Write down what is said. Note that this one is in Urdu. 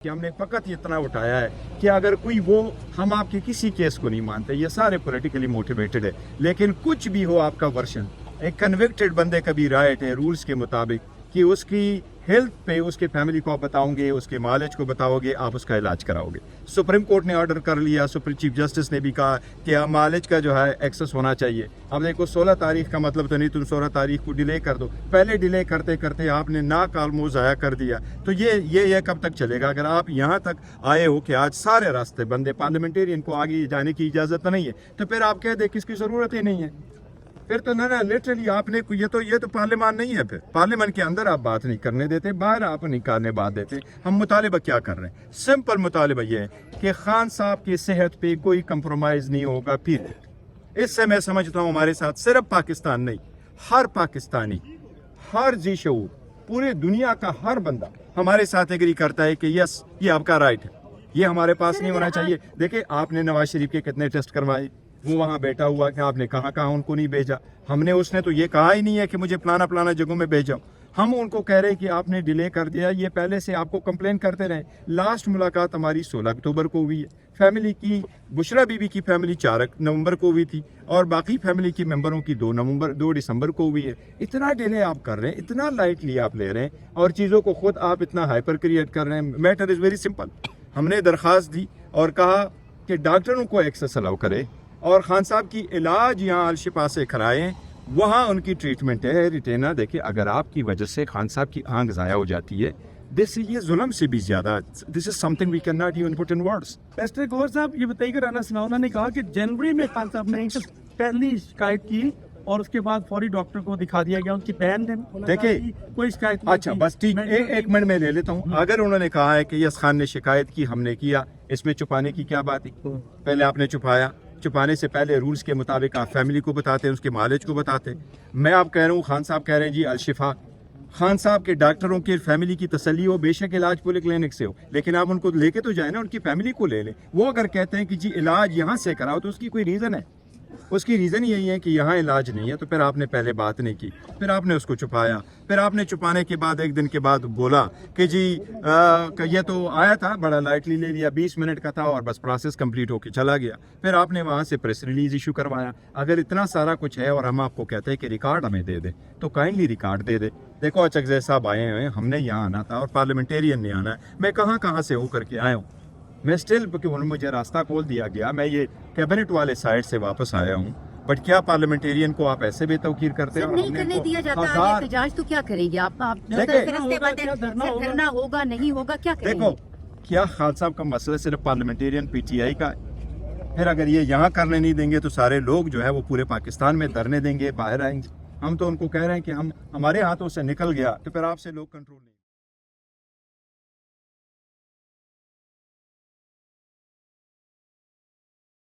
کہ ہم نے فقط اتنا اٹھایا ہے کہ اگر کوئی ہم آپ کے کسی کیس کو نہیں مانتے، یہ سارے پولیٹیکلی موٹیویٹڈ ہے، لیکن کچھ بھی ہو آپ کا ورشن، ایک کنوکٹڈ بندے کا بھی رائٹ ہے رولز کے مطابق کہ اس کی ہیلتھ پہ اس کے فیملی کو بتاؤ گے، اس کے مالج کو بتاؤ گے، آپ اس کا علاج کراؤ گے۔ سپریم کورٹ نے آرڈر کر لیا، سپریم چیف جسٹس نے بھی کہا کہ مالج کا جو ہے ایکسس ہونا چاہیے۔ اب دیکھو 16 تاریخ کا مطلب تو نہیں تم 16 تاریخ کو ڈیلے کر دو، پہلے ڈیلے کرتے کرتے آپ نے ناک آلمو ضائع کر دیا، تو یہ کب تک چلے گا؟ اگر آپ یہاں تک آئے ہو کہ آج سارے راستے بندے، پارلیمنٹیرین کو آگے جانے کی اجازت نہیں ہے، تو پھر آپ کہہ دیں کس کی ضرورت ہی نہیں ہے؟ پھر تو نہ لٹرلی آپ نے یہ تو پارلیمان نہیں ہے، پھر پارلیمان کے اندر آپ بات نہیں کرنے دیتے، باہر آپ نکالنے بات دیتے۔ ہم مطالبہ کیا کر رہے ہیں؟ سمپل مطالبہ یہ ہے کہ خان صاحب کی صحت پہ کوئی کمپرومائز نہیں ہوگا، پھر اس سے میں سمجھتا ہوں ہمارے ساتھ صرف پاکستان نہیں، ہر پاکستانی، ہر ذی شعور، پورے دنیا کا ہر بندہ ہمارے ساتھ ایگری کرتا ہے کہ یس، یہ آپ کا رائٹ ہے، یہ ہمارے پاس نہیں ہونا چاہیے۔ دیکھیں آپ نے نواز شریف کے کتنے ٹیسٹ کروائے، وہ وہاں بیٹھا ہوا کہ آپ نے کہاں ان کو نہیں بھیجا، اس نے تو یہ کہا ہی نہیں ہے کہ مجھے پلانا جگہوں میں بھیجا۔ ہم ان کو کہہ رہے کہ آپ نے ڈیلے کر دیا، یہ پہلے سے آپ کو کمپلین کرتے رہے۔ لاسٹ ملاقات ہماری 16 اکتوبر کو ہوئی ہے، فیملی کی بشرا بی بی کی فیملی 4 نومبر کو ہوئی تھی، اور باقی فیملی کی ممبروں کی 2 دسمبر کو ہوئی ہے۔ اتنا ڈیلے آپ کر رہے ہیں، اتنا لائٹلی آپ لے رہے ہیں، اور چیزوں کو خود آپ اتنا ہائپر کریٹ کر رہے ہیں۔ Matter is very simple. ہم نے درخواست دی اور کہا کہ ڈاکٹروں کو ایکسس الاؤ کرے، اور خان صاحب کی علاج یہاں الشفا سے کرائیں، وہاں ان کی ٹریٹمنٹ ہے ریٹینا۔ دیکھیں اگر آپ کی وجہ سے خان صاحب کی آنکھ ضائع ہو جاتی ہے، یہ ظلم سے بھی زیادہ، this is something we can not even put in words. بیسٹر گور صاحب یہ بتائیے کہ رانا ثناءاللہ نے کہا کہ جنوری میں خان صاحب نے پہلی شکایت کی اور اس کے بعد فوری ڈاکٹر کو دکھا دیا گیا، ان کی بہن نے دیکھیں کوئی شکایت نہیں۔ اچھا بس ٹھیک، ایک منٹ میں لے لیتا ہوں۔ اگر انہوں نے کہا ہے کہ یس خان نے شکایت کی، ہم نے کیا، اس میں چھپانے کی کیا بات ہے؟ پہلے آپ نے چھپانے سے پہلے رولز کے مطابق آپ فیملی کو بتاتے ہیں، اس کے مالج کو بتاتے۔ میں آپ کہہ رہا ہوں، خان صاحب کہہ رہے ہیں جی الشفا، خان صاحب کے ڈاکٹروں کی فیملی کی تسلی ہو، بے شک علاج پولی کلینک سے ہو، لیکن آپ ان کو لے کے تو جائیں نا، ان کی فیملی کو لے لیں۔ وہ اگر کہتے ہیں کہ جی علاج یہاں سے کراؤ، تو اس کی کوئی ریزن ہے، اس کی ریزن یہی ہے کہ یہاں علاج نہیں ہے، تو پھر آپ نے پہلے بات نہیں کی، پھر آپ نے اس کو چھپایا، پھر آپ نے چھپانے کے بعد 1 دن کے بعد بولا کہ جی یہ تو آیا تھا، بڑا لائٹلی لے لیا، 20 منٹ کا تھا اور بس پروسیس کمپلیٹ ہو کے چلا گیا۔ پھر آپ نے وہاں سے پریس ریلیز ایشو کروایا۔ اگر اتنا سارا کچھ ہے اور ہم آپ کو کہتے ہیں کہ ریکارڈ ہمیں دے دیں، تو کائنڈلی ریکارڈ دے دیں۔ دیکھو اچکزئی صاحب آئے ہوئے، ہم نے یہاں آنا تھا اور پارلیمنٹیرین نے آنا ہے۔ میں کہاں سے ہو کر کے آیا ہوں، میں اسٹل مجھے راستہ کھول دیا گیا، میں یہ کیبنٹ والے سائڈ سے واپس آیا ہوں، بٹ کیا پارلیمنٹیرین کو آپ ایسے بے توقیر کرتے ہیں؟ نہیں کرنے دیا جاتا ہے احتجاج، تو کیا کریں گے آپ؟ دھرنا ہوگا نہیں ہوگا، کیا کریں گے؟ دیکھو کیا خان صاحب کا مسئلہ صرف پارلیمنٹیرین پی ٹی آئی کا ہے؟ پھر اگر یہ یہاں کرنے نہیں دیں گے تو سارے لوگ جو ہے وہ پورے پاکستان میں دھرنے دیں گے، باہر آئیں گے۔ ہم تو ان کو کہہ رہے ہیں کہ ہمارے ہاتھوں سے نکل گیا تو پھر آپ سے لوگ کنٹرول نہیں